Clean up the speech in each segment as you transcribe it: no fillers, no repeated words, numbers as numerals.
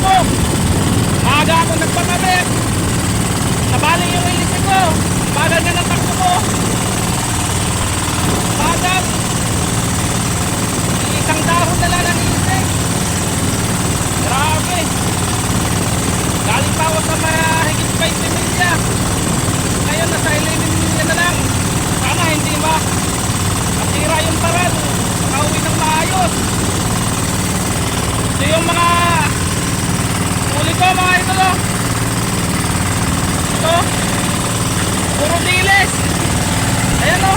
takbo. Maaga ako nagpakabit. Nabali yung ilisip ko. Bagal na ng takbo ko. Bagal. Isang dahon na lang ang ilisip. Grabe. Galing pa ako sa mahigit 20 milya. Ngayon nasa 11 milya na lang. Sana hindi masira yung taran. Makauwi ng maayos. Ito yung mga huli ko mga idol. Ito. Puro dilis. Ayan o.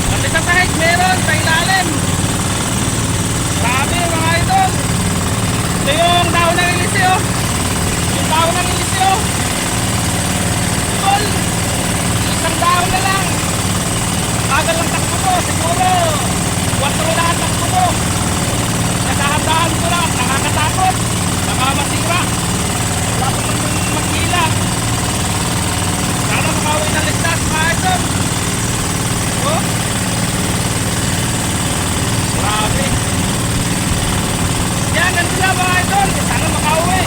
Pati sa sahig meron sa ilalim. Grabe mga idol. Ito yung dahon ng ilisyo. Yung dahon ng ilisyo. Tol. Isang dahon na lang. Bagal lang takbo ko. Siguro 4 na ang takbo ko. Nakahandaan ko lang. Nakakatakot. Baka masira. Wala pa nang magkila. Sana makauwi ng listas mga idol. Oh. Grabe. Yan, ganito lang mga idol. Sana makauwi.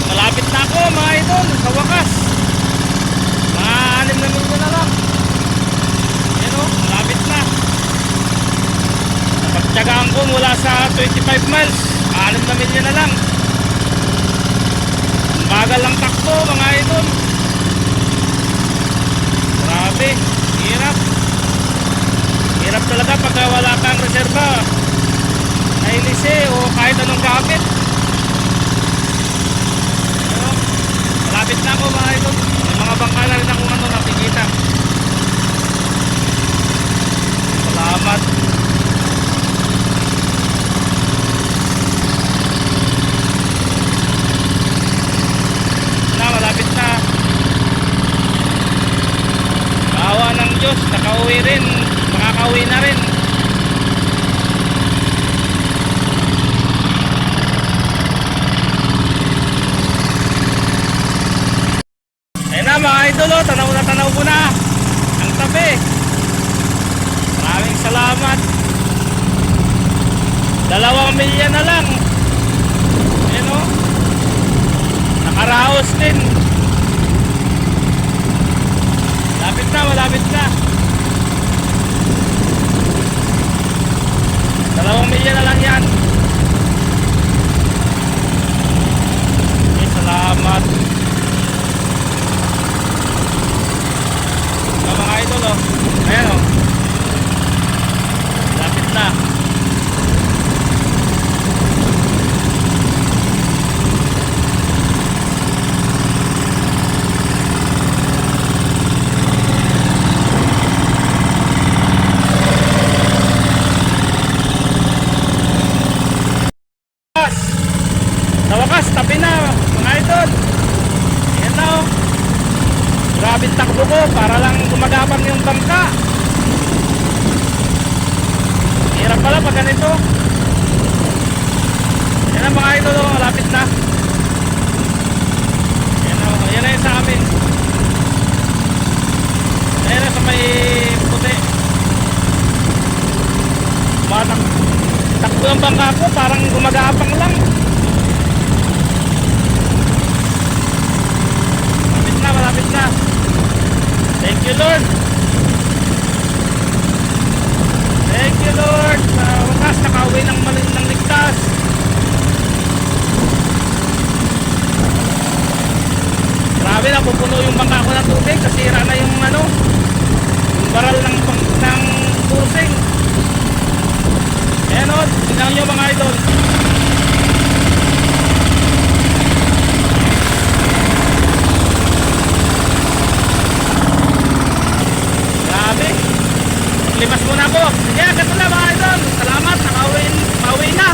Malapit na ako mga idol. Sa wakas. Mga 6 na minuto na lang. Yan o, malapit na. Napagtyagaan ko mula sa 25 miles. 6 na milya na lang. Bagal lang takbo mga idol. Grabe. Hirap. Hirap talaga pagka wala kang reserva. Nailisi o kahit anong gamit. Pero, malapit na ako mga idol. May mga bangka na rin akong nakikita. Salamat. Na, malapit na. Kaawa ng Diyos, nakauwi rin. Makakauwi na rin. Ayun na mga idol, tanaw na tanaw ko na ang tabi. Maraming salamat. 2 milya na lang. Ayun o. Nakaraos din. Malapit na, malapit na. 2 milya na lang yan. Okay, salamat. Mga idol o. Ayan o. Malapit na. Sa wakas, tabi na mga idol. Ayan na o. Grabe takbo ko para lang gumagapang yung bangka. Hirap pala pag ganito. Yan ang mga idol, malapit na. Yan na yun sa amin. Yan na sa may puti. Takbo yung bangka ko parang gumagapang lang. Malapit na. Thank you Lord. Thank you Lord. Sa wakas nakauwi ng ligtas. Grabe na, pupuno yung bangka ko ng tubig. Kasira na yung yung baral ng pusing. Ayan o, tingnan nyo mga idol. Limas muna ako. Sige, ganito na mga idol. Salamat, pauwi na.